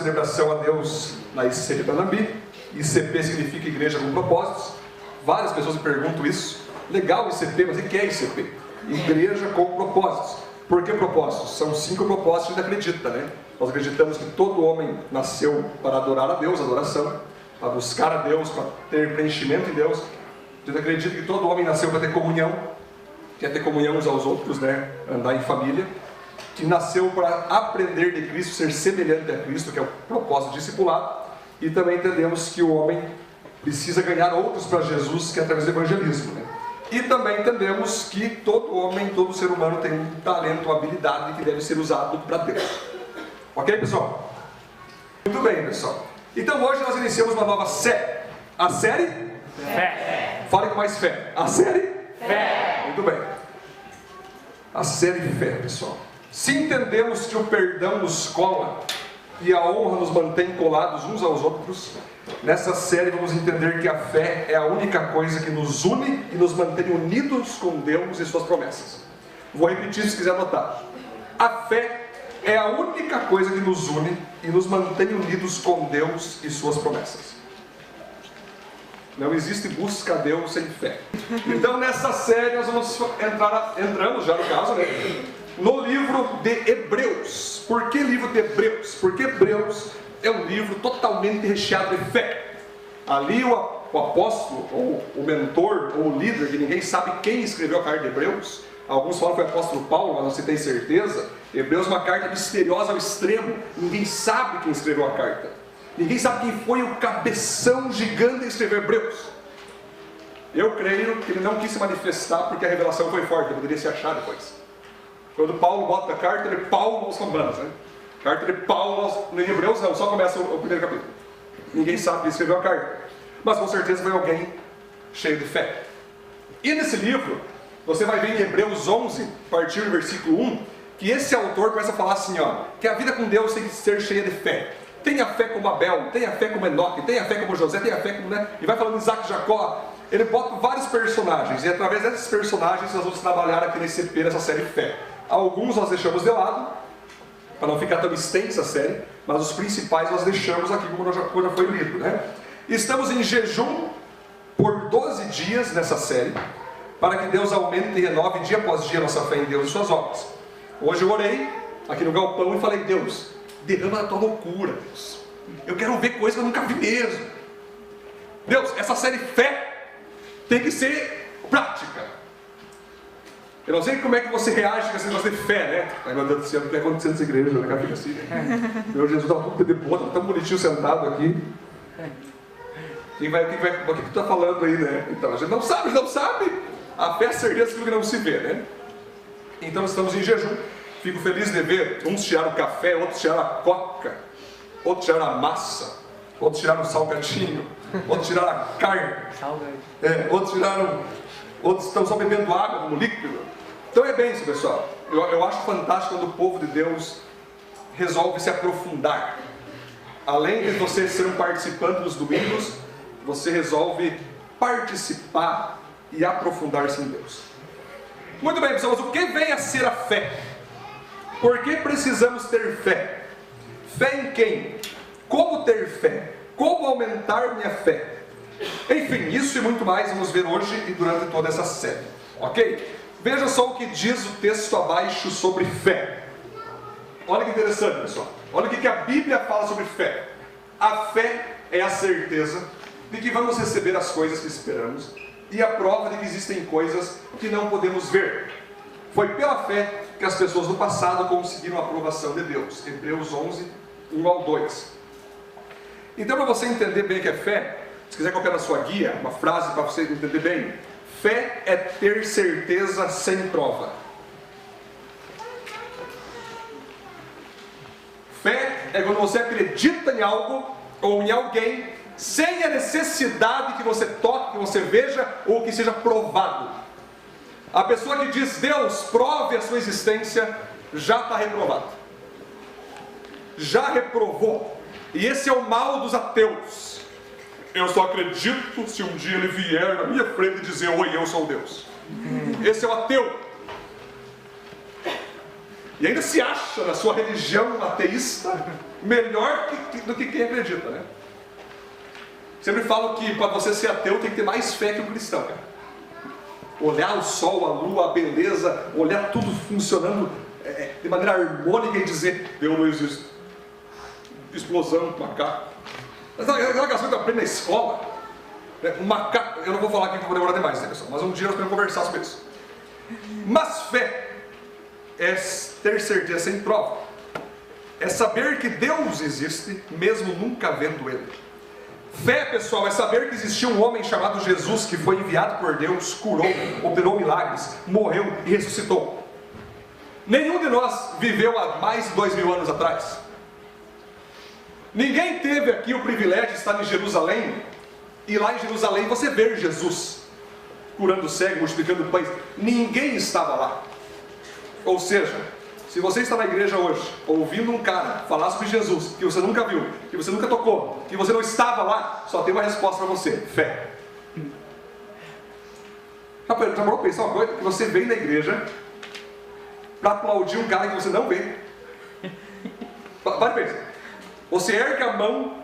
celebração a Deus na ICP Panambi. ICP significa Igreja com Propósitos. Várias pessoas me perguntam isso. Legal ICP, mas o que é ICP? Igreja com Propósitos. Por que propósitos? São 5 propósitos que a gente acredita, né? Nós acreditamos que todo homem nasceu para adorar a Deus, adoração, para buscar a Deus, para ter preenchimento em Deus. A gente acredita que todo homem nasceu para ter comunhão, quer ter comunhão uns aos outros, né? Andar em família. Que nasceu para aprender de Cristo, ser semelhante a Cristo, que é o propósito discipulado. E também entendemos que o homem precisa ganhar outros para Jesus, que é através do evangelismo, né? E também entendemos que todo homem, todo ser humano tem um talento, uma habilidade que deve ser usado para Deus. Ok, pessoal? Muito bem, pessoal. Então hoje nós iniciamos uma nova série. A série? Fé. Fale com mais fé. A série? Fé. Muito bem. A série fé, pessoal. Se entendemos que o perdão nos cola e a honra nos mantém colados uns aos outros, nessa série vamos entender que a fé é a única coisa que nos une e nos mantém unidos com Deus e suas promessas. Vou repetir se quiser anotar. A fé é a única coisa que nos une e nos mantém unidos com Deus e suas promessas. Não existe busca a Deus sem fé. Então nessa série nós vamos entramos já no caso, né? No livro de Hebreus. Por que livro de Hebreus? Porque Hebreus é um livro totalmente recheado de fé. Ali o apóstolo, ou o mentor, ou o líder, que ninguém sabe quem escreveu a carta de Hebreus. Alguns falam que foi o apóstolo Paulo, mas não se tem certeza. Hebreus é uma carta misteriosa ao extremo. Ninguém sabe quem escreveu a carta. Ninguém sabe quem foi o cabeção gigante que escreveu Hebreus. Eu creio que ele não quis se manifestar porque a revelação foi forte, poderia se achar depois. Quando Paulo bota a carta de Paulo aos Romanos, né? Carta de Paulo aos Hebreus, não, só começa o primeiro capítulo. Ninguém sabe quem escreveu a carta, mas com certeza foi alguém cheio de fé. E nesse livro, você vai ver em Hebreus 11, a partir do versículo 1, que esse autor começa a falar assim, ó, que a vida com Deus tem que ser cheia de fé. Tenha fé como Abel, tenha fé como Enoque, tenha fé como José, tenha fé como, né? E vai falando de Isaac e Jacó. Ele bota vários personagens, e através desses personagens nós vamos trabalhar aqui nesse EP, nessa série Fé. Alguns nós deixamos de lado, para não ficar tão extensa a série, mas os principais nós deixamos aqui, como já foi lido, né? Estamos em jejum por 12 dias nessa série, para que Deus aumente e renove dia após dia nossa fé em Deus e suas obras. Hoje eu orei aqui no galpão e falei, Deus, derrama a tua loucura, Deus. Eu quero ver coisas que eu nunca vi mesmo. Deus, essa série Fé tem que ser prática. Eu não sei como é que você reage com esse negócio de fé, né? Ai meu Deus do céu, o que está acontecendo nessa igreja? Né? Fica assim, né? Meu Jesus, estava tudo de boa, estava tão bonitinho sentado aqui. O que tu está falando aí, né? Então, a gente não sabe. A fé é certeza daquilo que não se vê, né? Então estamos em jejum. Fico feliz de ver uns tiraram o café, outros tiraram a coca, outros tiraram a massa, outros tiraram o salgadinho, outros tiraram a carne, outros estão só bebendo água como líquido. Então é bem isso, pessoal. Eu acho fantástico quando o povo de Deus resolve se aprofundar. Além de você ser um participante dos domingos, você resolve participar e aprofundar-se em Deus. Muito bem, pessoal, mas o que vem a ser a fé? Por que precisamos ter fé? Fé em quem? Como ter fé? Como aumentar minha fé? Enfim, isso e muito mais vamos ver hoje e durante toda essa série. Ok? Veja só o que diz o texto abaixo sobre fé. Olha que interessante, pessoal. Olha o que a Bíblia fala sobre fé. A fé é a certeza de que vamos receber as coisas que esperamos e a prova de que existem coisas que não podemos ver. Foi pela fé que as pessoas do passado conseguiram a aprovação de Deus. Hebreus 11, 1 ao 2. Então, para você entender bem o que é fé, se quiser copiar na sua guia, uma frase para você entender bem: fé é ter certeza sem prova. Fé é quando você acredita em algo ou em alguém sem a necessidade que você toque, que você veja ou que seja provado. A pessoa que diz Deus prove a sua existência já está reprovado. Já reprovou. E esse é o mal dos ateus. Eu só acredito se um dia ele vier na minha frente e dizer: oi, eu sou Deus. Esse é o ateu. E ainda se acha na sua religião ateísta melhor do que quem acredita, né? Sempre falo que para você ser ateu tem que ter mais fé que o cristão, cara. Olhar o sol, a lua, a beleza, olhar tudo funcionando de maneira harmônica e dizer: Deus não existe. Explosão, macaco. Mas aquela coisa que eu aprendo na escola, né? Um macaco, eu não vou falar aqui que eu vou demorar demais, né, pessoal? Mas um dia nós podemos conversar sobre isso. Mas fé é ter certeza sem prova. É saber que Deus existe, mesmo nunca vendo Ele. Fé, pessoal, é saber que existia um homem chamado Jesus, que foi enviado por Deus, curou, operou milagres, morreu e ressuscitou. Nenhum de nós viveu há mais de 2000 anos atrás. Ninguém teve aqui o privilégio de estar em Jerusalém, e lá em Jerusalém você ver Jesus curando cego, multiplicando pães. Ninguém estava lá. Ou seja, se você está na igreja hoje, ouvindo um cara falar sobre Jesus, que você nunca viu, que você nunca tocou, que você não estava lá, só tem uma resposta para você: fé. Já parou para pensar uma coisa? Que você vem na igreja para aplaudir um cara que você não vê. Para pensar. Você ergue a mão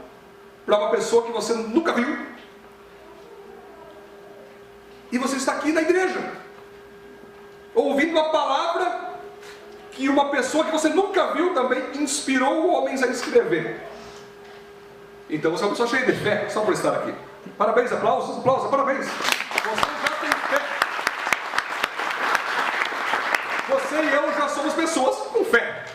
para uma pessoa que você nunca viu, e você está aqui na igreja, ouvindo uma palavra que uma pessoa que você nunca viu também inspirou homens a escrever. Então você é uma pessoa cheia de fé, só por estar aqui. Parabéns, aplausos, parabéns. Você já tem fé. Você e eu já somos pessoas com fé.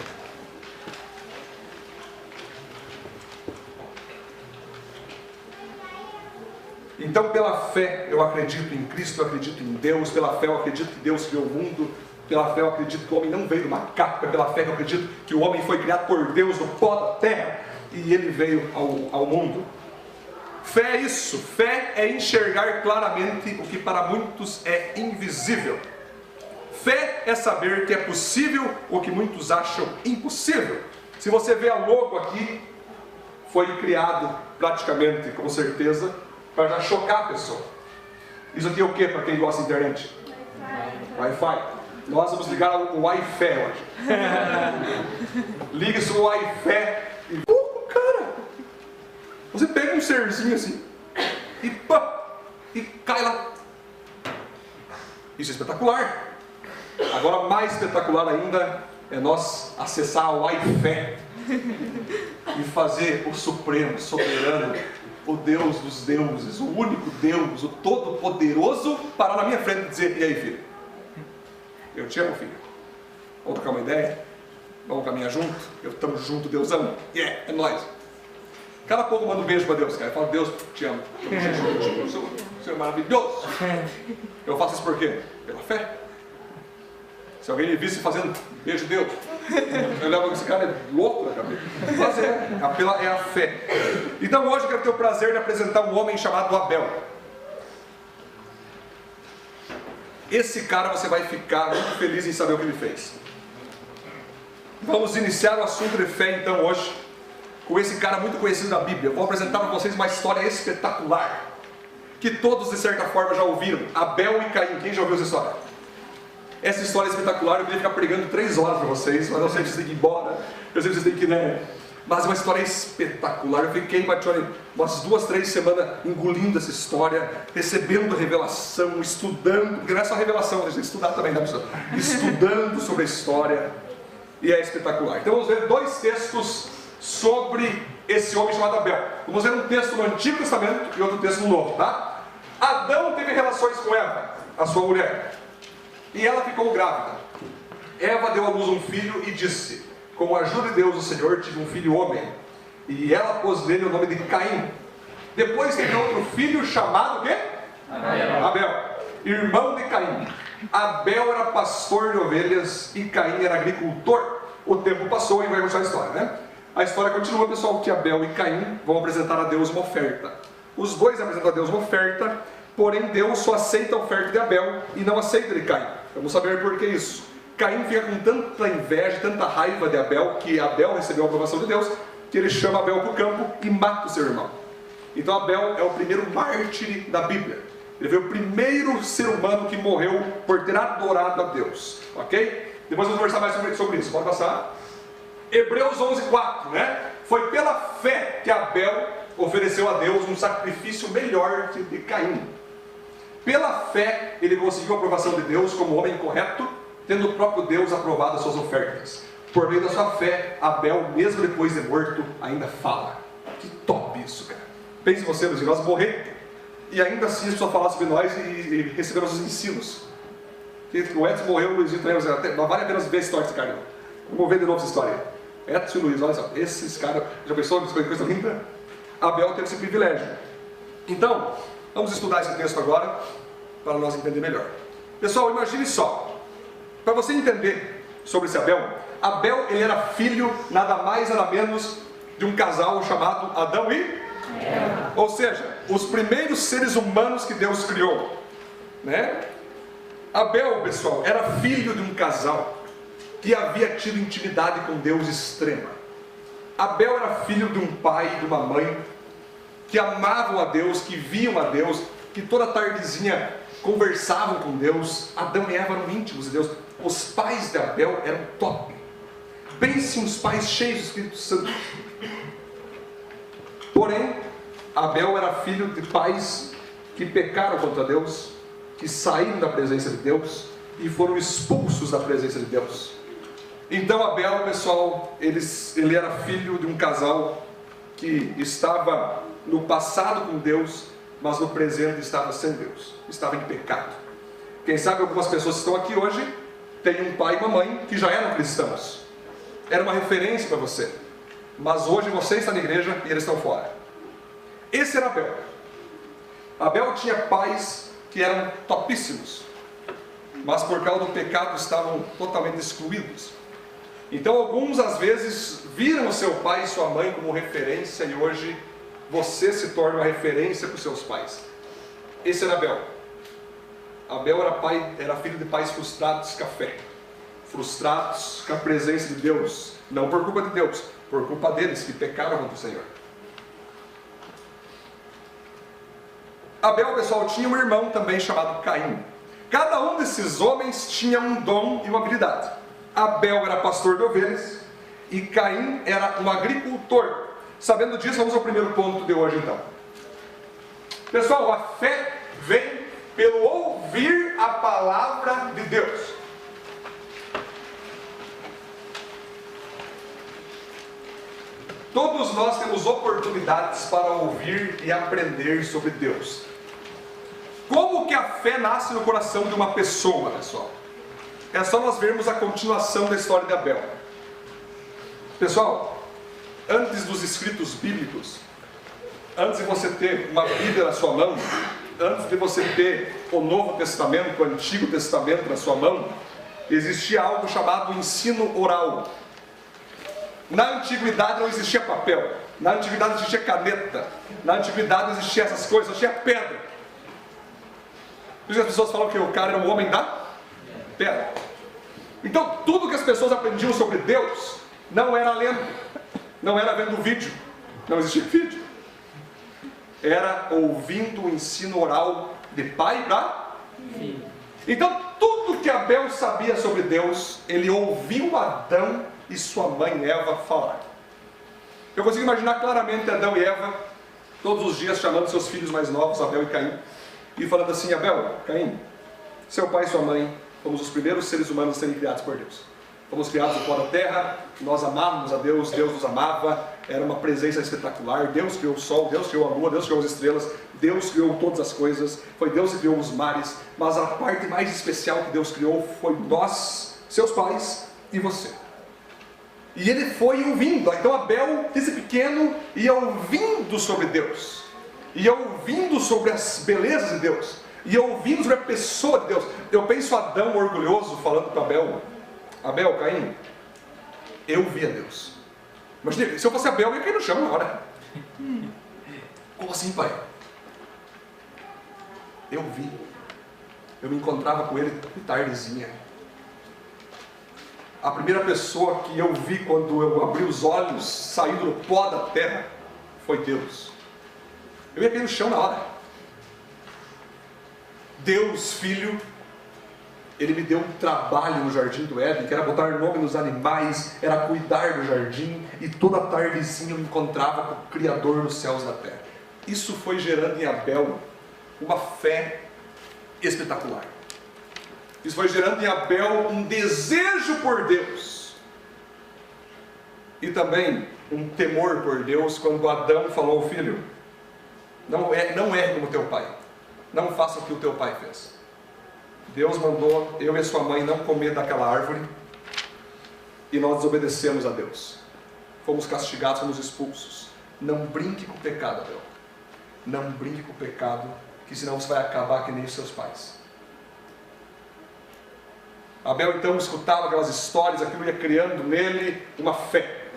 Então, pela fé eu acredito em Cristo, eu acredito em Deus. Pela fé eu acredito que Deus criou o mundo. Pela fé eu acredito que o homem não veio do macaco. Pela fé eu acredito que o homem foi criado por Deus no pó da terra e ele veio ao mundo. Fé é isso. Fé é enxergar claramente o que para muitos é invisível. Fé é saber que é possível o que muitos acham impossível. Se você vê a logo aqui, foi criado praticamente, com certeza, para já chocar a pessoa. Isso aqui é o que para quem gosta de internet? Wi-Fi. Nós vamos ligar o Wi-Fi hoje. Liga isso no Wi-Fi e... cara! Você pega um serzinho assim e pá! E cai lá. Isso é espetacular. Agora, mais espetacular ainda é nós acessar o Wi-Fi e fazer o Supremo, Soberano, o Deus dos deuses, o único Deus, o Todo-Poderoso, parar na minha frente e dizer: e aí, filho? Eu te amo, filho. Vamos trocar uma ideia? Vamos caminhar junto? Eu estamos junto, Deus ama. É nóis. Cada pouco eu mando um beijo para Deus, cara. Eu falo: Deus, te amo. O Senhor é maravilhoso. Eu faço isso por quê? Pela fé. Se alguém me visse fazendo beijo de Deus, eu levo que esse cara é louco na cabeça. Mas é a fé. Então hoje eu quero ter o prazer de apresentar um homem chamado Abel. Esse cara você vai ficar muito feliz em saber o que ele fez. Vamos iniciar o assunto de fé então hoje com esse cara muito conhecido da Bíblia. Eu vou apresentar para vocês uma história espetacular que todos de certa forma já ouviram. Abel e Caim. Quem já ouviu essa história? Essa história é espetacular. Eu queria ficar pregando 3 horas para vocês, mas eu sei que vocês têm que ir embora, eu sei que vocês têm que ir, né? Mas é uma história espetacular. Eu fiquei umas 2, 3 semanas engolindo essa história, recebendo revelação, estudando, porque não é só revelação, a gente tem que estudar também, né, pessoal? Estudando sobre a história, e é espetacular. Então vamos ver 2 textos sobre esse homem chamado Abel. Vamos ver um texto no Antigo Testamento e outro texto no Novo, tá? Adão teve relações com Eva, a sua mulher, e ela ficou grávida. Eva deu à luz um filho e disse: com a ajuda de Deus, o Senhor, tive um filho homem. E ela pôs nele o nome de Caim. Depois teve outro filho chamado quê? Abel, irmão de Caim. Abel era pastor de ovelhas e Caim era agricultor. O tempo passou e vai mostrar a história, né? A história continua, pessoal, que Abel e Caim vão apresentar a Deus uma oferta. Os dois apresentam a Deus uma oferta, porém Deus só aceita a oferta de Abel e não aceita de Caim. Vamos saber por que isso. Caim fica com tanta inveja, tanta raiva de Abel, que Abel recebeu a aprovação de Deus, que ele chama Abel para o campo e mata o seu irmão. Então Abel é o primeiro mártir da Bíblia. Ele foi o primeiro ser humano que morreu por ter adorado a Deus, ok? Depois vamos conversar mais sobre isso, pode passar. Hebreus 11:4, né? Foi pela fé que Abel ofereceu a Deus um sacrifício melhor que de Caim. Pela fé ele conseguiu a aprovação de Deus como homem correto, tendo o próprio Deus aprovado as suas ofertas. Por meio da sua fé, Abel, mesmo depois de morto, ainda fala. Que top isso, cara. Pense você, meus irmãos, morrer e ainda assim as pessoas falar sobre nós e receber nossos ensinos. O Edson morreu, o Luizinho também, não vale a pena ver a história desse cara. Vamos ver de novo essa história. Edson e Luiz, olha só, esses caras, já pensou que coisa linda? Abel teve esse privilégio. Então, vamos estudar esse texto agora, para nós entender melhor. Pessoal, imagine só, para você entender sobre esse Abel, Abel ele era filho, nada mais nada menos, de um casal chamado Adão e Eva. Ou seja, os primeiros seres humanos que Deus criou, né? Abel, pessoal, era filho de um casal que havia tido intimidade com Deus extrema. Abel era filho de um pai e de uma mãe que amavam a Deus, que viam a Deus, que toda tardezinha conversavam com Deus. Adão e Eva eram íntimos de Deus. Os pais de Abel eram top. Pense uns pais cheios do Espírito Santo. Porém, Abel era filho de pais que pecaram contra Deus, que saíram da presença de Deus e foram expulsos da presença de Deus. Então Abel, pessoal, ele era filho de um casal que estava no passado com Deus, mas no presente estava sem Deus, estava em pecado. Quem sabe algumas pessoas que estão aqui hoje têm um pai e uma mãe que já eram cristãos. Era uma referência para você. Mas hoje você está na igreja e eles estão fora. Esse era Abel. Abel tinha pais que eram topíssimos, mas por causa do pecado estavam totalmente excluídos. Então alguns às vezes viram o seu pai e sua mãe como referência e hoje você se torna uma referência para os seus pais. Esse era Abel. Abel era filho de pais frustrados com a fé, frustrados com a presença de Deus, não por culpa de Deus, por culpa deles que pecaram contra o Senhor. Abel, pessoal, tinha um irmão também chamado Caim. Cada um desses homens tinha um dom e uma habilidade. Abel era pastor de ovelhas e Caim era um agricultor. Sabendo disso, vamos ao primeiro ponto de hoje então. Pessoal, a fé vem pelo ouvir a palavra de Deus. Todos nós temos oportunidades para ouvir e aprender sobre Deus. Como que a fé nasce no coração de uma pessoa, pessoal? É só nós vermos a continuação da história de Abel. Pessoal, antes dos escritos bíblicos, antes de você ter uma Bíblia na sua mão, antes de você ter o Novo Testamento, o Antigo Testamento na sua mão, existia algo chamado ensino oral. Na antiguidade não existia papel, na antiguidade existia caneta, na antiguidade não existia essas coisas, existia pedra. Por isso as pessoas falam que o cara era um homem da pedra. Então tudo que as pessoas aprendiam sobre Deus não era lendo, não era vendo vídeo, não existia vídeo. Era ouvindo o ensino oral de pai para filho. Então tudo que Abel sabia sobre Deus, ele ouviu Adão e sua mãe Eva falar. Eu consigo imaginar claramente Adão e Eva todos os dias chamando seus filhos mais novos, Abel e Caim, e falando assim: Abel, Caim, seu pai e sua mãe fomos os primeiros seres humanos a serem criados por Deus. Fomos criados no pó da terra, nós amávamos a Deus, Deus nos amava, era uma presença espetacular. Deus criou o sol, Deus criou a lua, Deus criou as estrelas, Deus criou todas as coisas, foi Deus que criou os mares, mas a parte mais especial que Deus criou foi nós, seus pais e você. E ele foi ouvindo. Então Abel, desde pequeno, ia ouvindo sobre Deus, ia ouvindo sobre as belezas de Deus, ia ouvindo sobre a pessoa de Deus. Eu penso Adão orgulhoso falando para Abel: Abel, Caim, eu vi a Deus. Imagina, se eu fosse Abel, eu ia cair no chão na hora. Como assim, pai? Eu vi. Eu me encontrava com ele de tardezinha. A primeira pessoa que eu vi quando eu abri os olhos, saindo do pó da terra, foi Deus. Eu ia cair no chão na hora. Deus, Filho, Ele me deu um trabalho no jardim do Éden, que era botar nome nos animais, era cuidar do jardim, e toda tardezinha eu me encontrava com o Criador dos céus e da terra. Isso foi gerando em Abel uma fé espetacular. Isso foi gerando em Abel um desejo por Deus. E também um temor por Deus, quando Adão falou: filho, não erre como teu pai, não faça o que o teu pai fez. Deus mandou eu e sua mãe não comer daquela árvore, e nós desobedecemos a Deus. Fomos castigados, fomos expulsos. Não brinque com o pecado, Abel. Não brinque com o pecado, que senão você vai acabar que nem os seus pais. Abel então escutava aquelas histórias, aquilo ia criando nele uma fé,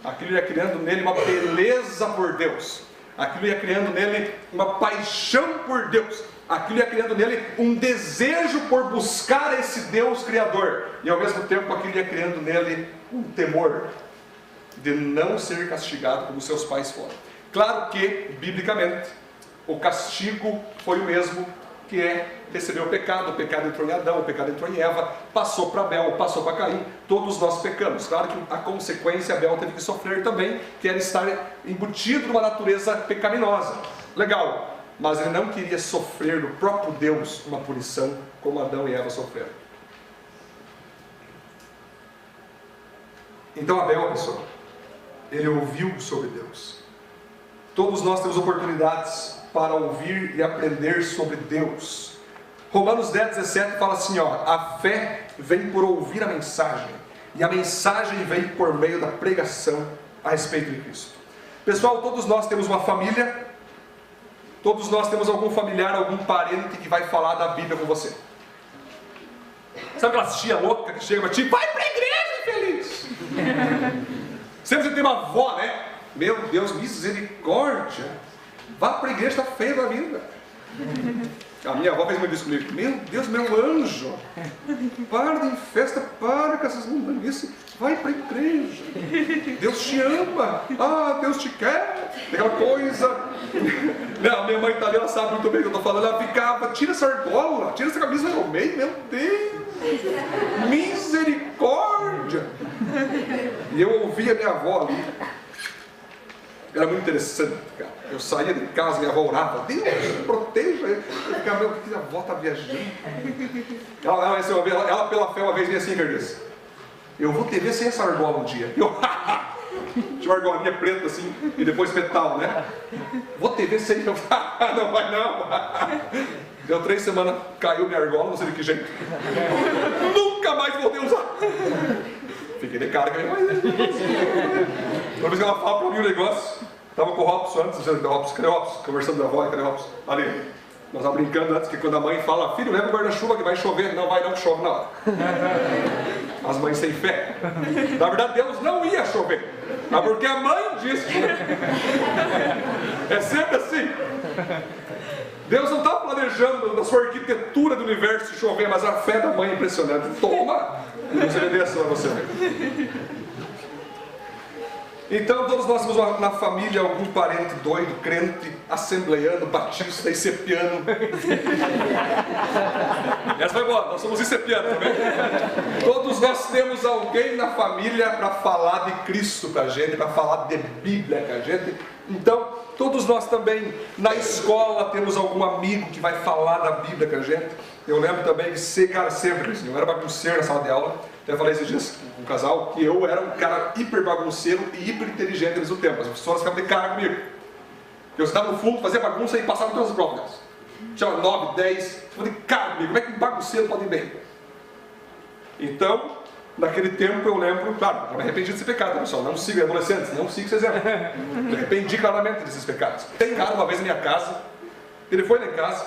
aquilo ia criando nele uma beleza por Deus, aquilo ia criando nele uma paixão por Deus, aquilo ia criando nele um desejo por buscar esse Deus Criador, e ao mesmo tempo aquilo ia criando nele um temor de não ser castigado como seus pais foram. Claro que, biblicamente, o castigo foi o mesmo, que é receber o pecado entrou em Adão, o pecado entrou em Eva, passou para Abel, passou para Caim, todos nós pecamos. Claro que a consequência Abel teve que sofrer também, que era estar embutido numa natureza pecaminosa. Legal, mas ele não queria sofrer do próprio Deus uma punição como Adão e Eva sofreram. Então Abel, pessoal, ele ouviu sobre Deus. Todos nós temos oportunidades para ouvir e aprender sobre Deus. Romanos 10:17 fala assim, a fé vem por ouvir a mensagem, e a mensagem vem por meio da pregação a respeito de Cristo. Pessoal, todos nós temos uma família, todos nós temos algum familiar, algum parente que vai falar da Bíblia com você. Sabe aquela tia louca que chega para ti, vai para a igreja, infeliz! Sempre você tem uma avó, né? Meu Deus, misericórdia! Vá para a igreja, está feio da vida. A minha avó fez muito isso comigo. Meu Deus, meu anjo, para de festa, para com essas mundanices, vai para a igreja. Deus te ama, Deus te quer. Aquela coisa. A minha mãe está ali, ela sabe muito bem o que eu estou falando. Ela ficava, tira essa argola, tira essa camisa no meio, meu Deus, misericórdia. E eu ouvia a minha avó ali. Era muito interessante, cara. Eu saía de casa, minha avó orava, Deus, proteja. Eu ficava, meu filho, a avó está viajando. Ela, pela fé, uma vez veio assim, Verdes, eu vou te ver sem essa argola um dia. Eu, tinha uma argolinha preta assim, e depois metal, né? Vou te ver sem, eu, não vai não. Deu 3 semanas, caiu minha argola, não sei de que jeito. Nunca mais voltei a usar. Fiquei de cara, uma vez que ela fala para mim um negócio, estava com o Robson antes, dizendo, cadê o Robson? Conversando da avó, cadê o Robson? Ali, nós estávamos brincando antes, que quando a mãe fala, filho, leva o guarda-chuva que vai chover. Não vai não, que chove na hora. As mães sem fé. Na verdade, Deus não ia chover, mas porque a mãe disse. É sempre assim. Deus não está planejando na sua arquitetura do universo chover, mas a fé da mãe é impressionante. Toma! Você obedeça para você ver. Então todos nós temos na família algum parente doido, crente, assembleiano, batista, isepiano. Essa foi boa, nós somos isepianos também. Todos nós temos alguém na família para falar de Cristo para a gente, para falar de Bíblia com a gente. Então, todos nós também na escola temos algum amigo que vai falar da Bíblia com a gente. Eu lembro também de sempre, eu era bagunceiro na sala de aula. Até falei esses dias com um casal que eu era um cara hiper bagunceiro e hiper inteligente ao mesmo tempo. As pessoas ficavam de cara comigo. Eu estava no fundo, fazia bagunça e passava todas as provas. Tinha 9, 10, eu falei, cara comigo, como é que um bagunceiro pode ir bem? Então, naquele tempo eu lembro, claro, eu me arrependi desse pecado, pessoal. Não siga adolescentes, não siga esse exemplo. Me arrependi claramente desses pecados. Tem um cara uma vez na minha casa, ele foi lá em casa,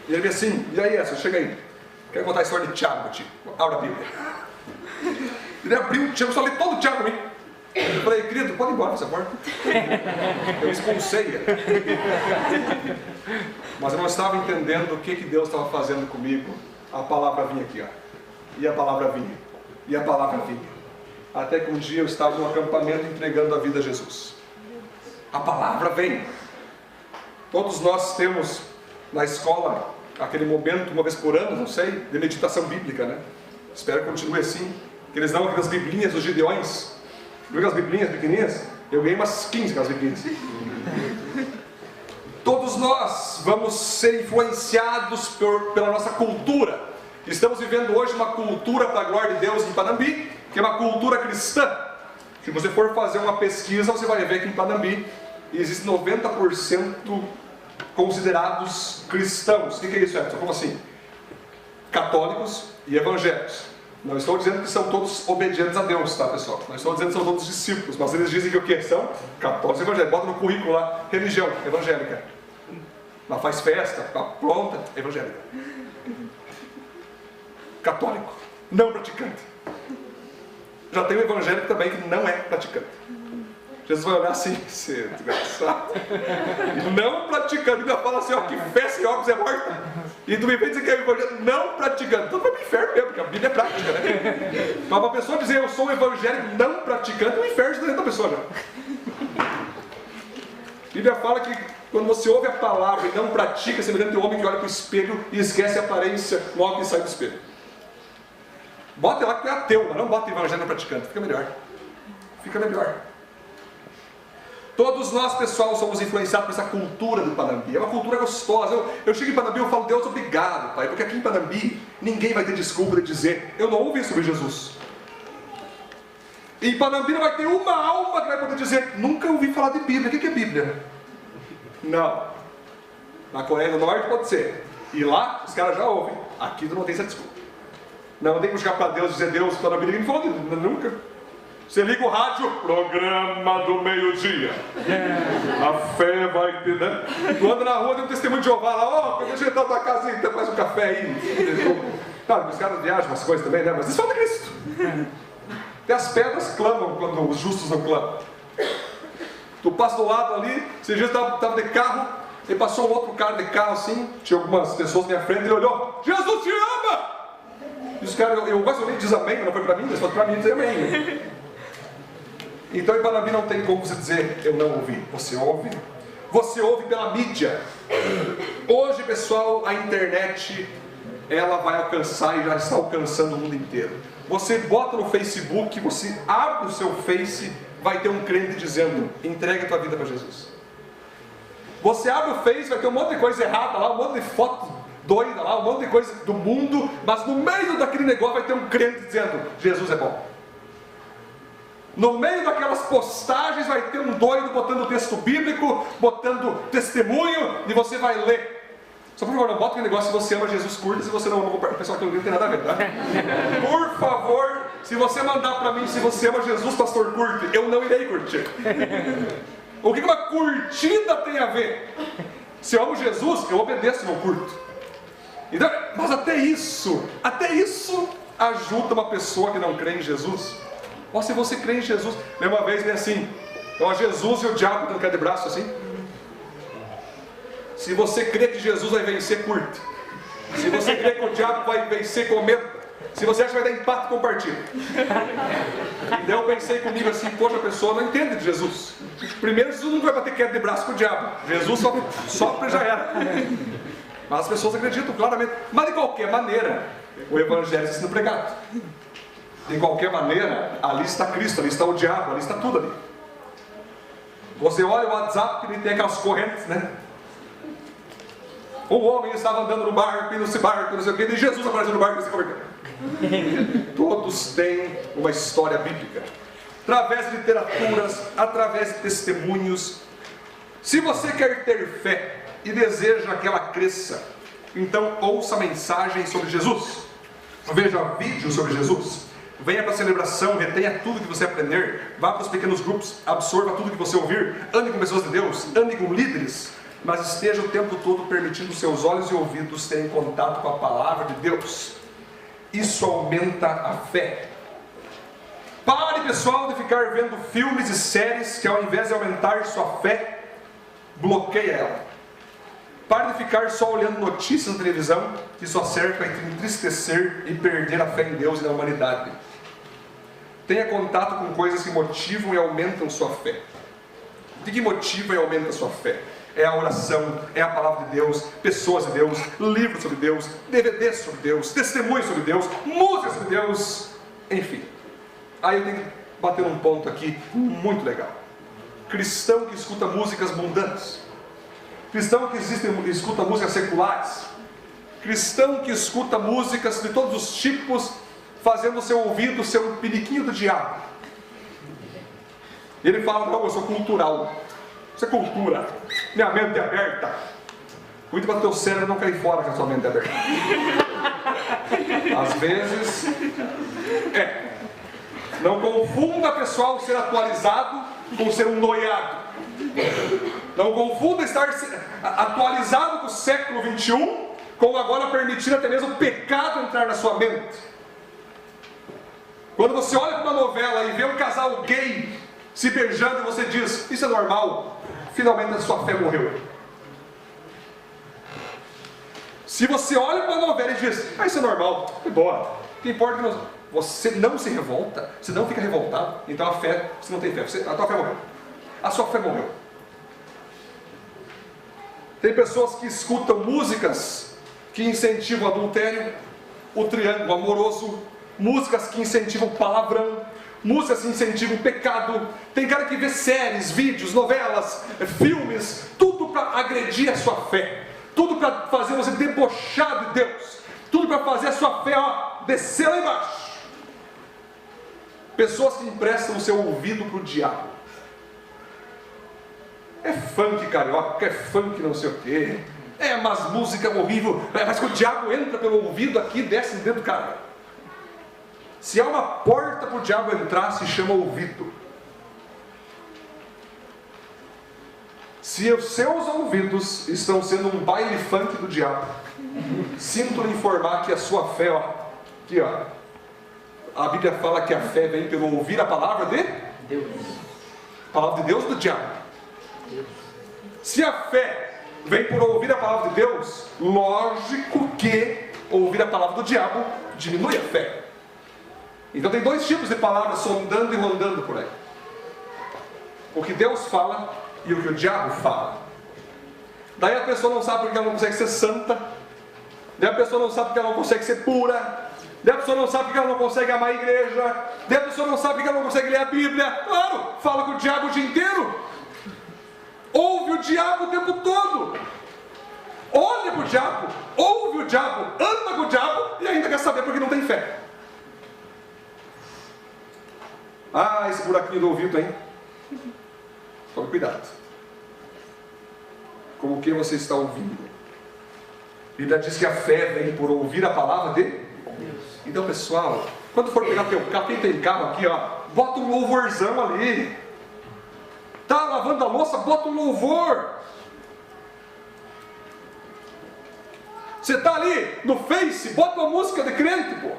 e ele disse assim, e aí, chega aí. Quero contar a história de Tiago para ti. Abra a Bíblia. Ele abriu o Tiago, eu só li todo o Tiago para mim. Eu falei, querido, pode ir embora dessa porta. Eu expulsei ele. Mas eu não estava entendendo o que Deus estava fazendo comigo. A palavra vinha aqui, E a palavra vinha. E a palavra vinha. Até que um dia eu estava no acampamento entregando a vida a Jesus. A palavra vem. Todos nós temos na escola aquele momento, uma vez por ano, não sei, de meditação bíblica, né? Espero que continue assim. Que eles dão aquelas biblinhas dos Gideões. Viu aquelas biblinhas pequenininhas? Eu ganhei umas 15 aquelas biblinhas. Todos nós vamos ser influenciados pela nossa cultura. Estamos vivendo hoje uma cultura para a glória de Deus em Panambi, que é uma cultura cristã. Se você for fazer uma pesquisa, você vai ver que em Panambi existem 90% considerados cristãos. O que é isso, Edson? Como assim? Católicos e evangélicos. Não estou dizendo que são todos obedientes a Deus, tá, pessoal? Não estou dizendo que são todos discípulos, mas eles dizem que o quê? São católicos e evangélicos. Bota no currículo lá, religião evangélica. Mas faz festa, tá pronta, evangélica. Católico, não praticante. Já tem um evangélico também que não é praticante. Jesus vai olhar assim, você desgraçado. Não praticante, ainda fala assim, ó, que festa e óculos é morta. E tu me vem dizer que é evangélico não praticante. Então vai pro inferno mesmo, porque a Bíblia é prática, né? Mas uma pessoa dizer eu sou um evangélico não praticante, é um inferno dentro da pessoa já. A Bíblia fala que quando você ouve a palavra e não pratica, semelhante ao homem que olha para o espelho e esquece a aparência logo que sai do espelho. Bota lá que tu é ateu, mas não bota evangélico não praticante, fica melhor. Fica melhor. Todos nós, pessoal, somos influenciados por essa cultura do Panambi. É uma cultura gostosa. Eu chego em Panambi e eu falo, Deus, obrigado, Pai. Porque aqui em Panambi, ninguém vai ter desculpa de dizer, eu não ouvi sobre Jesus. E em Panambi não vai ter uma alma que vai poder dizer, nunca ouvi falar de Bíblia. O que é Bíblia? Não. Na Coreia do Norte pode ser. E lá, os caras já ouvem. Aqui tu não tem essa desculpa. Não tem que buscar para Deus e dizer, Deus, Panambi, ninguém falou nunca. Você liga o rádio, programa do meio-dia. A fé vai ter, né? Tu anda na rua, tem um testemunho de Jeová lá, deixa eu entrar na tua casa e faz um café aí. Claro, os caras viajam umas coisas também, né? Mas isso fala de Cristo. Até as pedras clamam quando os justos não clamam. Tu passa do lado ali, esses dias eu estava de carro, e passou um outro cara de carro assim, tinha algumas pessoas na minha frente, ele olhou, Jesus te ama! E os caras, eu quase olhei e diz amém, mas não foi para mim, mas foi para mim dizer amém. Então em Panambi não tem como você dizer, eu não ouvi. Você ouve? Você ouve pela mídia. Hoje, pessoal, a internet, ela vai alcançar e já está alcançando o mundo inteiro. Você bota no Facebook, você abre o seu Face, vai ter um crente dizendo, entrega a tua vida para Jesus. Você abre o Face, vai ter um monte de coisa errada lá, um monte de foto doida lá, um monte de coisa do mundo, mas no meio daquele negócio vai ter um crente dizendo, Jesus é bom. No meio daquelas postagens vai ter um doido botando texto bíblico, botando testemunho, e você vai ler. Só por favor, não bota aquele negócio, se você ama Jesus, curta, se você não ama, o pessoal que não tem nada a ver, tá? Por favor, se você mandar para mim, se você ama Jesus, pastor, curte, eu não irei curtir. O que uma curtida tem a ver? Se eu amo Jesus, eu obedeço, não curto. Então, mas até isso ajuda uma pessoa que não crê em Jesus. Ou se você crê em Jesus, uma vez vem assim, então Jesus e o diabo dando de braço assim. Se você crê que Jesus vai vencer, curte. Se você crê que o diabo vai vencer, comenta. Se você acha que vai dar empate, compartilha. E daí eu pensei comigo assim, poxa, a pessoa não entende de Jesus. Primeiro, Jesus não vai bater queda de braço com o diabo. Jesus só sopra e já era. Mas as pessoas acreditam claramente. Mas de qualquer maneira, o evangelho está sendo pregado. De qualquer maneira, ali está Cristo, ali está o diabo, ali está tudo ali. Você olha o WhatsApp, que ele tem aquelas correntes, né? Um homem estava andando no barco, e nesse barco, não sei o que, e Jesus apareceu no barco e se converteu. Todos têm uma história bíblica. Através de literaturas, através de testemunhos. Se você quer ter fé e deseja que ela cresça, então ouça mensagens sobre Jesus. Veja vídeos sobre Jesus. Venha para a celebração, retenha tudo que você aprender, vá para os pequenos grupos, absorva tudo que você ouvir, ande com pessoas de Deus, ande com líderes, mas esteja o tempo todo permitindo seus olhos e ouvidos terem contato com a palavra de Deus. Isso aumenta a fé. Pare, pessoal, de ficar vendo filmes e séries que ao invés de aumentar sua fé, bloqueia ela. Pare de ficar só olhando notícias na televisão que só serve para entristecer e perder a fé em Deus e na humanidade. Tenha contato com coisas que motivam e aumentam sua fé. O que motiva e aumenta sua fé? É a oração, é a palavra de Deus, pessoas de Deus, livros sobre Deus, DVDs sobre Deus, testemunhos sobre Deus, música sobre Deus, enfim. Aí eu tenho que bater um ponto aqui muito legal. Cristão que escuta músicas mundanas, cristão que escuta músicas seculares, cristão que escuta músicas de todos os tipos, fazendo o seu ouvido ser um periquinho do diabo. Ele fala: não, eu sou cultural. Isso é cultura. Minha mente é aberta. Cuide para o teu cérebro não cair fora com a sua mente é aberta. Às vezes, não confunda, pessoal, ser atualizado com ser um noiado. Não confunda estar atualizado do século XXI com agora permitir até mesmo o pecado entrar na sua mente. Quando você olha para uma novela e vê um casal gay se beijando e você diz: isso é normal, finalmente a sua fé morreu. Se você olha para a novela e diz: isso é normal, é boa, o que importa é que você não se revolta, você não fica revoltado, então a fé, você não tem fé, a tua fé morreu. A sua fé morreu. Tem pessoas que escutam músicas que incentivam o adultério, o triângulo amoroso, músicas que incentivam o palavrão, músicas que incentivam o pecado. Tem cara que vê séries, vídeos, novelas, filmes, tudo para agredir a sua fé, tudo para fazer você debochar de Deus, tudo para fazer a sua fé descer lá embaixo. Pessoas que emprestam o seu ouvido para o diabo. É funk carioca, é funk não sei o quê, é umas músicas horríveis, mas que o diabo entra pelo ouvido aqui e desce dentro do cara. Se há uma porta para o diabo entrar, se chama ouvido. Se os seus ouvidos estão sendo um baile funk do diabo, sinto lhe informar que a sua fé, aqui a Bíblia fala que a fé vem pelo ouvir a palavra de Deus. Palavra de Deus ou do diabo? Deus. Se a fé vem por ouvir a palavra de Deus, lógico que ouvir a palavra do diabo diminui a fé. Então tem dois tipos de palavras sondando e rondando por aí: o que Deus fala e o que o diabo fala. Daí a pessoa não sabe porque ela não consegue ser santa, daí a pessoa não sabe porque ela não consegue ser pura, daí a pessoa não sabe porque ela não consegue amar a igreja, daí a pessoa não sabe porque ela não consegue ler a Bíblia. Claro, fala com o diabo o dia inteiro, ouve o diabo o tempo todo, olha para o diabo, ouve o diabo, anda com o diabo e ainda quer saber porque não tem fé. Esse buraquinho do ouvido, hein? Tome cuidado com o que você está ouvindo. A Bíblia diz que a fé vem por ouvir a palavra de Deus. Então, pessoal, quando for pegar teu carro, quem tem carro aqui, bota um louvorzão ali. Tá lavando a louça, bota um louvor. Você tá ali no Face, bota uma música de crente, pô.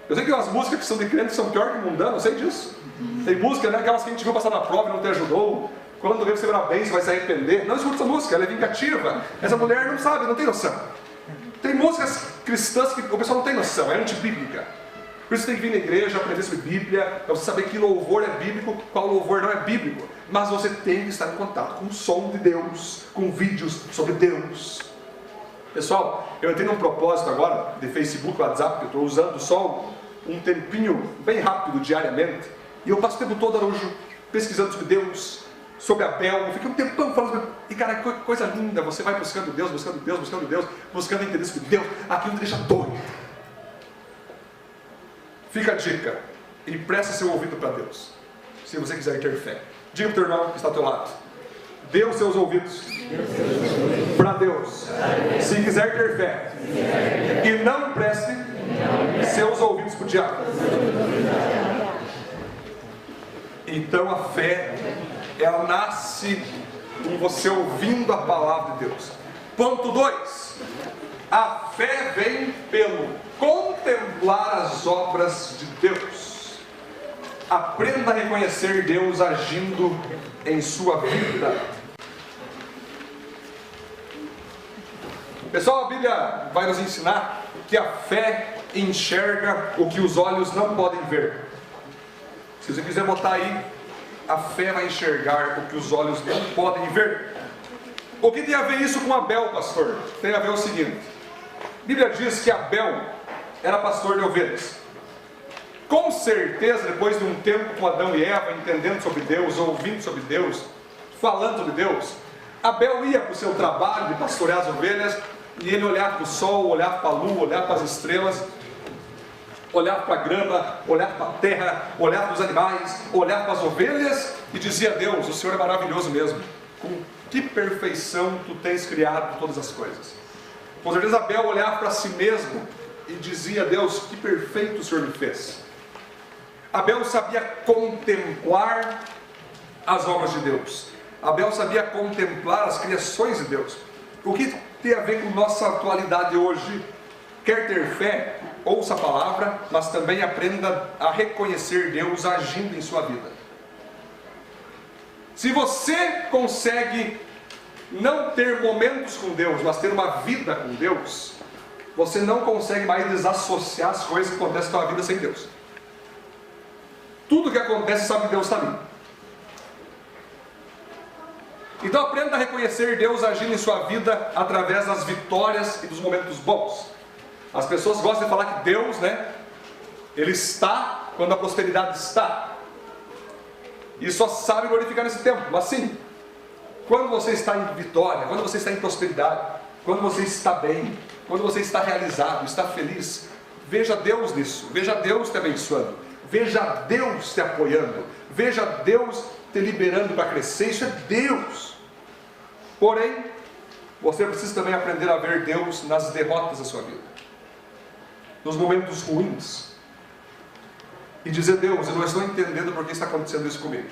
Eu sei que umas músicas que são de crente são pior que mundano, eu sei disso. Tem música, né, aquelas que a gente viu passar na prova e não te ajudou. Quando vê você virar bem, você vai se arrepender. Não escuta essa música, ela é vingativa. Essa mulher não sabe, não tem noção. Tem músicas cristãs que o pessoal não tem noção, é antibíblica. Por isso tem que vir na igreja, aprender sobre Bíblia, para você saber que louvor é bíblico, qual louvor não é bíblico. Mas você tem que estar em contato com o som de Deus, com vídeos sobre Deus. Pessoal, eu entrei num propósito agora de Facebook, WhatsApp, que eu estou usando só um tempinho bem rápido diariamente, e eu passo o tempo todo, Araújo, pesquisando sobre Deus, sobre Abel, eu fiquei um tempão falando sobre... E cara, que coisa linda, você vai buscando Deus, buscando Deus, buscando Deus, buscando entender sobre Deus, aquilo te deixa doido. Fica a dica, empresta seu ouvido para Deus, se você quiser ter fé. Diga para o teu irmão que está ao teu lado: dê os seus ouvidos para Deus, se quiser ter fé, e não empreste seus ouvidos para o diabo. Então a fé, ela nasce com você ouvindo a palavra de Deus. Ponto 2: a fé vem pelo contemplar as obras de Deus. Aprenda a reconhecer Deus agindo em sua vida. Pessoal, a Bíblia vai nos ensinar que a fé enxerga o que os olhos não podem ver. Se você quiser botar aí, a fé vai enxergar o que os olhos não podem ver. O que tem a ver isso com Abel, pastor? Tem a ver o seguinte: a Bíblia diz que Abel era pastor de ovelhas. Com certeza, depois de um tempo com Adão e Eva, entendendo sobre Deus, ouvindo sobre Deus, falando sobre Deus, Abel ia para o seu trabalho de pastorear as ovelhas, e ele olhava para o sol, olhava para a lua, olhava para as estrelas, olhava para a grama, olhava para a terra, olhava para os animais, olhava para as ovelhas e dizia a Deus: o Senhor é maravilhoso mesmo, com que perfeição tu tens criado todas as coisas. Com certeza Abel olhava para si mesmo e dizia a Deus: que perfeito o Senhor me fez. Abel sabia contemplar as obras de Deus. Abel sabia contemplar as criações de Deus. O que tem a ver com nossa atualidade hoje? Quer ter fé? Ouça a palavra, mas também aprenda a reconhecer Deus agindo em sua vida. Se você consegue não ter momentos com Deus, mas ter uma vida com Deus, você não consegue mais desassociar as coisas que acontecem na sua vida sem Deus. Tudo que acontece, sabe que Deus está ali. Então aprenda a reconhecer Deus agindo em sua vida através das vitórias e dos momentos bons. As pessoas gostam de falar que Deus, Ele está quando a prosperidade está. E só sabe glorificar nesse tempo. Mas sim, quando você está em vitória, quando você está em prosperidade, quando você está bem, quando você está realizado, está feliz, veja Deus nisso, veja Deus te abençoando, veja Deus te apoiando, veja Deus te liberando para crescer. Isso é Deus. Porém, você precisa também aprender a ver Deus nas derrotas da sua vida, nos momentos ruins, e dizer: Deus, eu não estou entendendo por que está acontecendo isso comigo.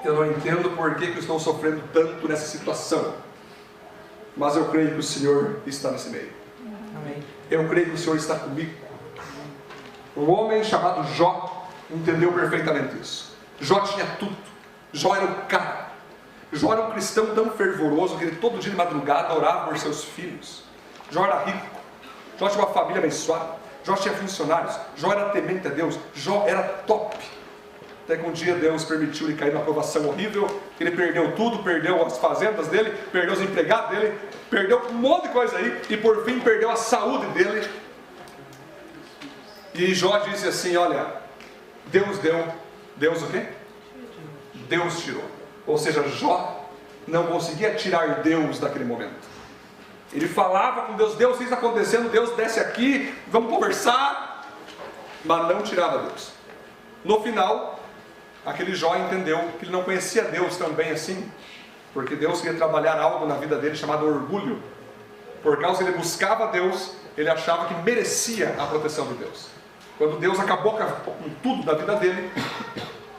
Eu não entendo por que eu estou sofrendo tanto nessa situação, mas eu creio que o Senhor está nesse meio. Amém. Eu creio que o Senhor está comigo. Um homem chamado Jó entendeu perfeitamente isso. Jó tinha tudo. Jó era o cara. Jó era um cristão tão fervoroso que ele todo dia de madrugada orava por seus filhos. Jó era rico. Jó tinha uma família abençoada. Jó tinha funcionários. Jó era temente a Deus. Jó era top. Até que um dia Deus permitiu ele cair numa provação horrível. Ele perdeu tudo, perdeu as fazendas dele, perdeu os empregados dele, perdeu um monte de coisa aí, e por fim perdeu a saúde dele. E Jó disse assim: olha, Deus deu, Deus o quê? Deus tirou. Ou seja, Jó não conseguia tirar Deus daquele momento. Ele falava com Deus: Deus, o que está acontecendo? Deus, desce aqui, vamos conversar. Mas não tirava Deus. No final, aquele Jó entendeu que ele não conhecia Deus tão bem assim, porque Deus queria trabalhar algo na vida dele chamado orgulho. Por causa que ele buscava Deus, ele achava que merecia a proteção de Deus. Quando Deus acabou com tudo da vida dele,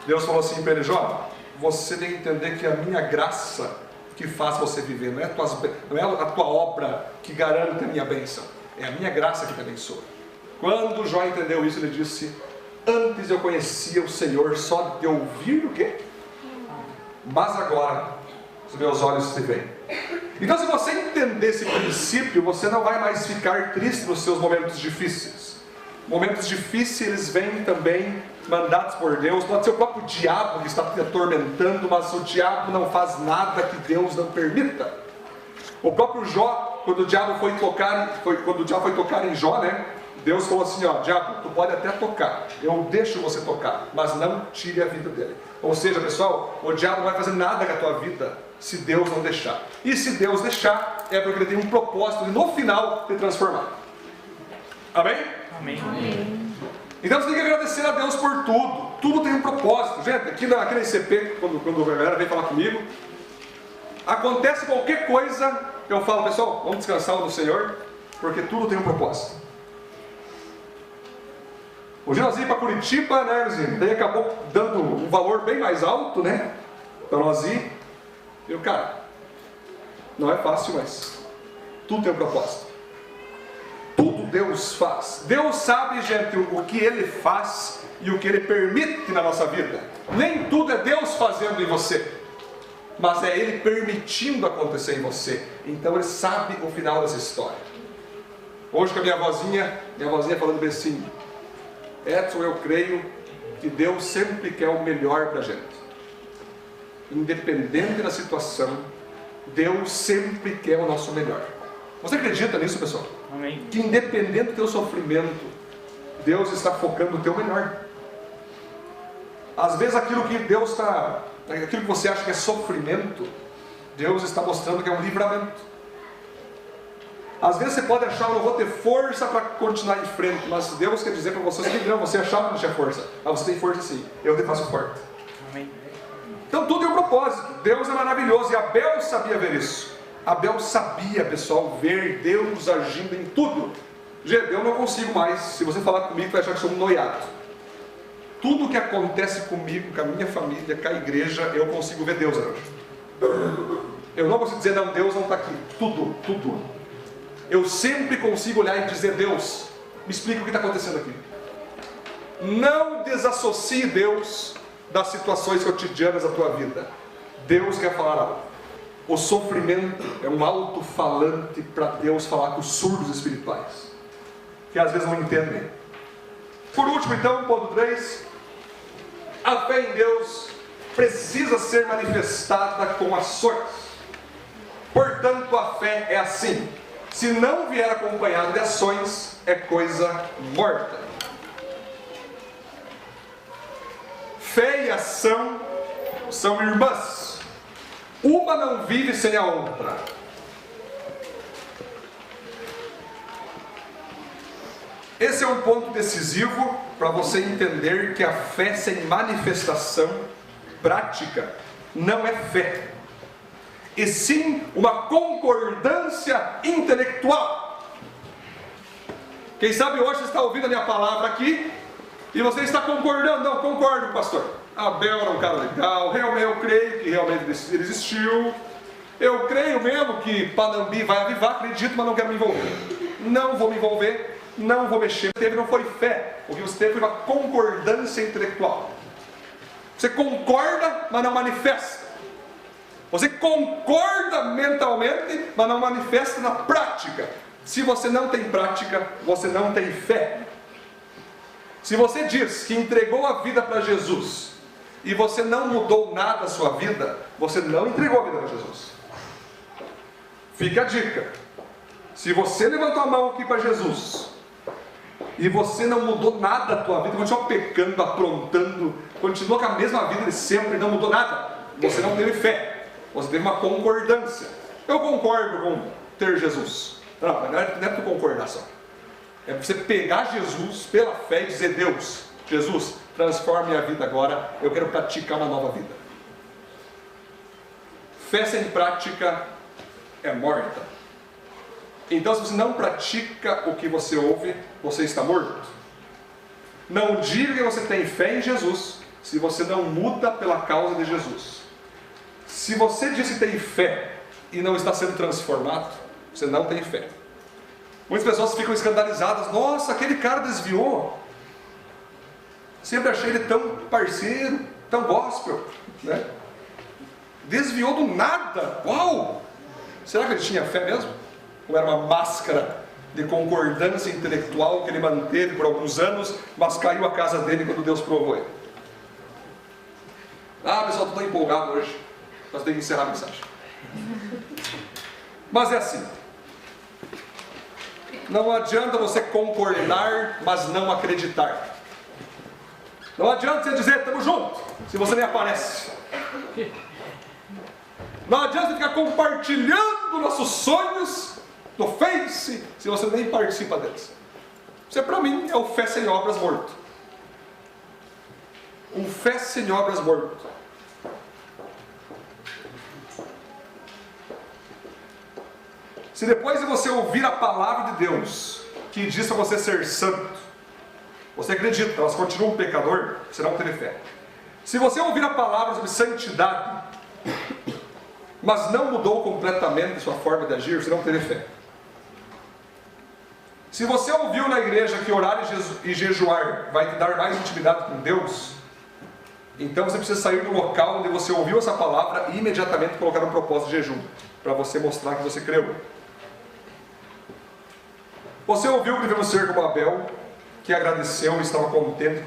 Deus falou assim para ele: Jó, você tem que entender que a minha graça que faz você viver, não é a tua obra que garante a minha bênção, é a minha graça que te abençoa. Quando Jó entendeu isso, ele disse: antes eu conhecia o Senhor só de ouvir o quê? Mas agora os meus olhos te veem. Então, se você entender esse princípio, você não vai mais ficar triste nos seus momentos difíceis. Momentos difíceis vêm também mandados por Deus. Pode ser o próprio diabo que está te atormentando, mas o diabo não faz nada que Deus não permita. O próprio Jó, quando o diabo foi tocar em Jó, Deus falou assim: ó, diabo, tu pode até tocar, eu deixo você tocar, mas não tire a vida dele. Ou seja, pessoal, o diabo não vai fazer nada com a tua vida se Deus não deixar. E se Deus deixar, é porque ele tem um propósito de no final te transformar. Amém? Amém. Então você tem que agradecer a Deus por tudo. Tudo tem um propósito. Gente, aqui na ICP, quando a galera vem falar comigo, acontece qualquer coisa, eu falo: pessoal, vamos descansar no Senhor, porque tudo tem um propósito. Hoje nós íamos para Curitiba, daí acabou dando um valor bem mais alto, para nós ir. Eu, cara, não é fácil, mas tudo tem um propósito. Tudo Deus faz. Deus sabe, gente, o que Ele faz e o que Ele permite na nossa vida. Nem tudo é Deus fazendo em você, mas é Ele permitindo acontecer em você. Então Ele sabe o final dessa história. Hoje com a minha vozinha falando bem assim: Edson, eu creio que Deus sempre quer o melhor para a gente. independente da situação, Deus sempre quer o nosso melhor. Você acredita nisso, pessoal? Amém. Que independente do teu sofrimento, Deus está focando no teu melhor. Às vezes aquilo que você acha que é sofrimento, Deus está mostrando que é um livramento. Às vezes você pode achar, eu não vou ter força para continuar em frente, mas Deus quer dizer para você, você achava que não tinha força, mas você tem força sim, eu te faço forte. Amém. Então tudo é um propósito, Deus é maravilhoso, e Abel sabia ver isso. Abel sabia, pessoal, ver Deus agindo em tudo. Gente, eu não consigo mais, se você falar comigo, vai achar que sou um noiado. Tudo que acontece comigo, com a minha família, com a igreja, eu consigo ver Deus agora. Eu não consigo dizer, não, Deus não está aqui. Tudo. Eu sempre consigo olhar e dizer, Deus, me explica o que está acontecendo aqui. Não desassocie Deus das situações cotidianas da tua vida. Deus quer falar algo. O sofrimento é um alto-falante para Deus falar com os surdos espirituais, que às vezes não entendem. Por último, então, ponto 3, a fé em Deus precisa ser manifestada com ações. Portanto, a fé é assim: se não vier acompanhado de ações, é coisa morta. Fé e ação são irmãs. Uma não vive sem a outra. Esse é um ponto decisivo para você entender que a fé sem manifestação prática não é fé, e sim uma concordância intelectual. Quem sabe hoje você está ouvindo a minha palavra aqui e você está concordando. Não, concordo, pastor. Abel era um cara legal, realmente eu creio que realmente ele existiu. Eu creio mesmo que Panambi vai avivar, acredito, mas não quero me envolver. Não vou me envolver, não vou mexer. O que teve não foi fé, o que você teve foi uma concordância intelectual. Você concorda, mas não manifesta. Você concorda mentalmente, mas não manifesta na prática. Se você não tem prática, você não tem fé. Se você diz que entregou a vida para Jesus e você não mudou nada a sua vida, você não entregou a vida para Jesus. Fica a dica: se você levantou a mão aqui para Jesus e você não mudou nada da tua vida, continuou pecando, aprontando, continuou com a mesma vida de sempre, não mudou nada, você não teve fé, você teve uma concordância. Eu concordo com ter Jesus. Não é tu concordar só. É você pegar Jesus pela fé e dizer: Deus, Jesus, transforme minha vida agora, eu quero praticar uma nova vida. Fé sem prática é morta. Então, se você não pratica o que você ouve, você está morto. Não diga que você tem fé em Jesus se você não muda pela causa de Jesus. Se você diz que tem fé e não está sendo transformado, você não tem fé. Muitas pessoas ficam escandalizadas: nossa, aquele cara desviou. Sempre achei ele tão parceiro, tão gospel, né? Desviou do nada. Uau! Será que ele tinha fé mesmo? Ou era uma máscara de concordância intelectual que ele manteve por alguns anos, mas caiu a casa dele quando Deus provou ele? Ah, pessoal, estou empolgado hoje, mas tenho que encerrar a mensagem. Mas é assim: não adianta você concordar, mas não acreditar. Não adianta você dizer estamos juntos, se você nem aparece. Não adianta você ficar compartilhando nossos sonhos no Face, se você nem participa deles. Isso, para mim, é o fé sem obras morto. Um fé sem obras morto. Se depois de você ouvir a palavra de Deus, que diz para você ser santo, você acredita, elas continuam um pecador, você não teve fé. Se você ouvir a palavra sobre santidade, mas não mudou completamente sua forma de agir, você não teve fé. Se você ouviu na igreja que orar e jejuar vai te dar mais intimidade com Deus, então você precisa sair do local onde você ouviu essa palavra e imediatamente colocar um propósito de jejum, para você mostrar que você creu. Você ouviu que devemos ser como Abel, que agradeceu e estava contente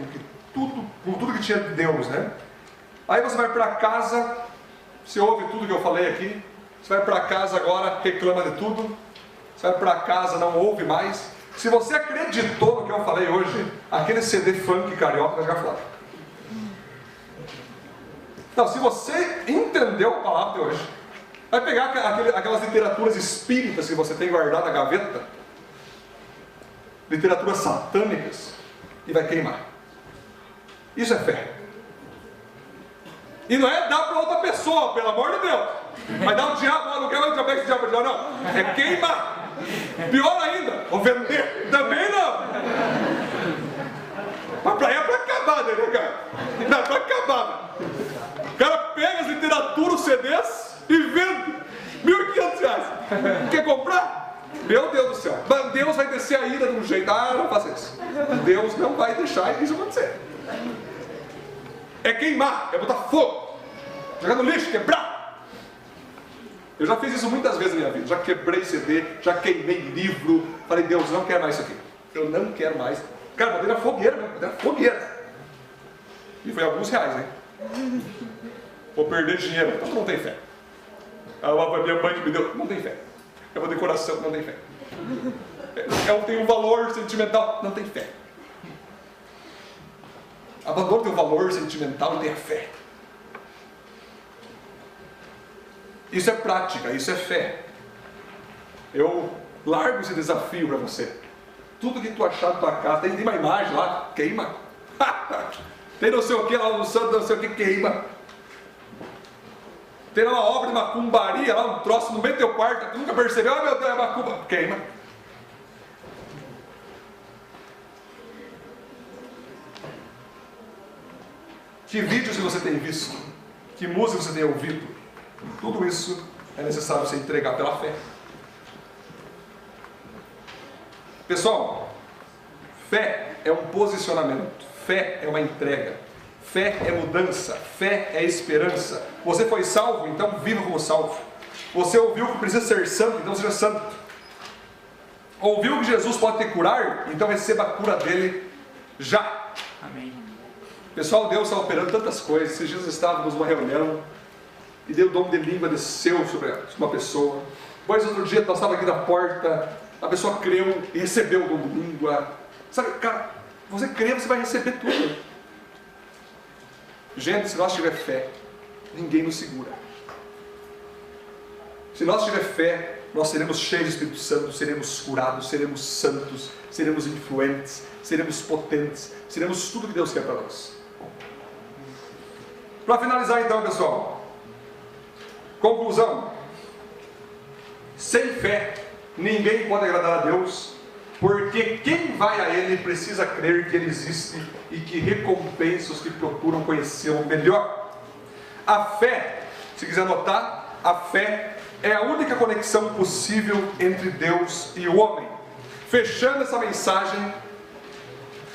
com tudo que tinha de Deus, né? Aí você vai para casa Você ouve tudo que eu falei aqui, você vai para casa agora, reclama de tudo, você vai para casa, não ouve mais. Se você acreditou no que eu falei hoje, aquele CD funk carioca vai jogar fora. Então, se você entendeu a palavra de hoje, vai pegar aquelas literaturas espíritas que você tem guardado na gaveta, literaturas satânicas, e vai queimar. Isso é fé. E não é dar para outra pessoa, pelo amor de Deus. Vai dar o diabo, não quer mais saber que esse diabo não. É queimar. Pior ainda, ou vender. Também não. Mas para é para acabar, né, cara? Não, é para acabar. O cara pega as literaturas, os CDs e vende. R$1.500. Quer comprar? Meu Deus do céu. Mas Deus vai descer a ira de um jeito. Ah, não faça isso. Deus não vai deixar isso acontecer. É queimar, é botar fogo, jogar no lixo, quebrar. Eu já fiz isso muitas vezes na minha vida. Já quebrei CD, já queimei livro. Falei, Deus, eu não quero mais isso aqui. Eu não quero mais. Cara, botei na fogueira, né? Botei na fogueira. E foi alguns reais, hein? Vou perder dinheiro, então não tem fé. A minha mãe que me deu, não tem fé. Eu vou ter coração, não tem fé. Eu tenho um valor sentimental, não tem fé. Abandone teu valor sentimental e tenha fé. Isso é prática, isso é fé. Eu largo esse desafio para você. Tudo que tu achar na tua casa, tem uma imagem lá, queima. Tem não sei o que lá no santo, não sei o que, queima. Tem lá uma obra de macumbaria, lá um troço no meio do teu quarto, tu nunca percebeu, oh meu Deus, é macumba, queima. Que vídeos você tem visto? Que música você tem ouvido? Tudo isso é necessário você entregar pela fé. Pessoal, fé é um posicionamento, fé é uma entrega, fé é mudança, fé é esperança. Você foi salvo, então viva como salvo. Você ouviu que precisa ser santo, então seja santo. Ouviu que Jesus pode te curar, então receba a cura dele já. Amém. Pessoal, Deus está operando tantas coisas. Esses dias estávamos numa reunião e deu o dom de língua, desceu sobre uma pessoa. Depois, outro dia, nós estávamos aqui na porta, a pessoa creu e recebeu o dom de língua. Sabe, cara, você crê, você vai receber tudo. Gente, se nós tiver fé, ninguém nos segura. Se nós tiver fé, nós seremos cheios do Espírito Santo, seremos curados, seremos santos, seremos influentes, seremos potentes, seremos tudo que Deus quer para nós. Para finalizar então, pessoal, conclusão: sem fé ninguém pode agradar a Deus, porque quem vai a Ele precisa crer que Ele existe e que recompensa os que procuram conhecê-lo melhor. A fé, se quiser anotar, a fé é a única conexão possível entre Deus e o homem. Fechando essa mensagem,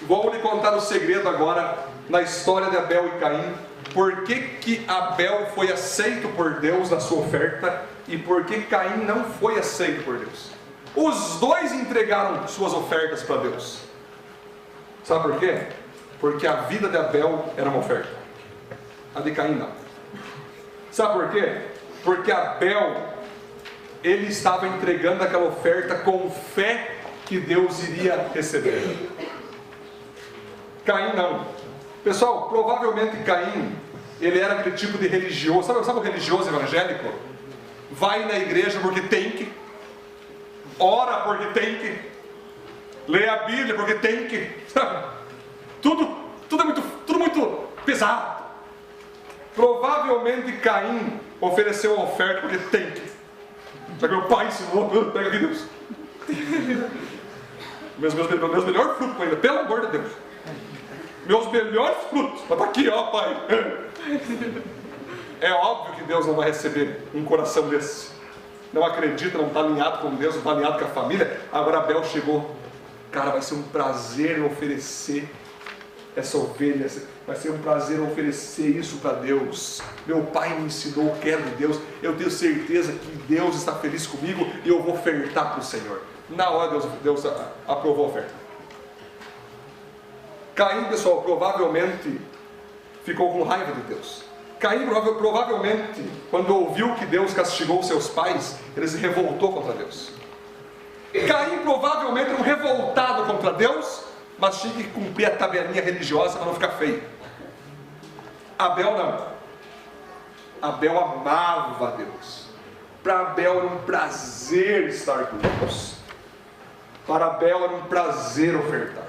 vou lhe contar o segredo agora na história de Abel e Caim. Por que Abel foi aceito por Deus na sua oferta e por que Caim não foi aceito por Deus? Os dois entregaram suas ofertas para Deus. Sabe por quê? Porque a vida de Abel era uma oferta, a de Caim não. Sabe por quê? Porque Abel, ele estava entregando aquela oferta com fé que Deus iria receber. Caim não. Pessoal, provavelmente Caim, ele era aquele tipo de religioso, sabe o religioso evangélico? Vai na igreja porque tem que, ora porque tem que, lê a Bíblia porque tem que, sabe? Tudo é muito pesado. Provavelmente Caim ofereceu uma oferta porque tem que. Já que meu pai ensinou, pega aqui Deus. Meus melhores frutos ainda, pelo amor de Deus. Meus melhores frutos, mas tá aqui, ó, pai. É óbvio que Deus não vai receber um coração desse. Não acredita, não está alinhado com Deus, não está alinhado com a família. Agora Abel chegou. Cara, vai ser um prazer oferecer essa ovelha. Vai ser um prazer oferecer isso para Deus. Meu pai me ensinou o que era de Deus. Eu tenho certeza que Deus está feliz comigo e eu vou ofertar para o Senhor. Na hora Deus aprovou a oferta. Caim, pessoal, provavelmente ficou com raiva de Deus. Caim provavelmente, quando ouviu que Deus castigou seus pais, ele se revoltou contra Deus. Caim provavelmente era um revoltado contra Deus, mas tinha que cumprir a tabelinha religiosa para não ficar feio. Abel não. Abel amava Deus. Para Abel era um prazer estar com Deus. Para Abel era um prazer ofertar.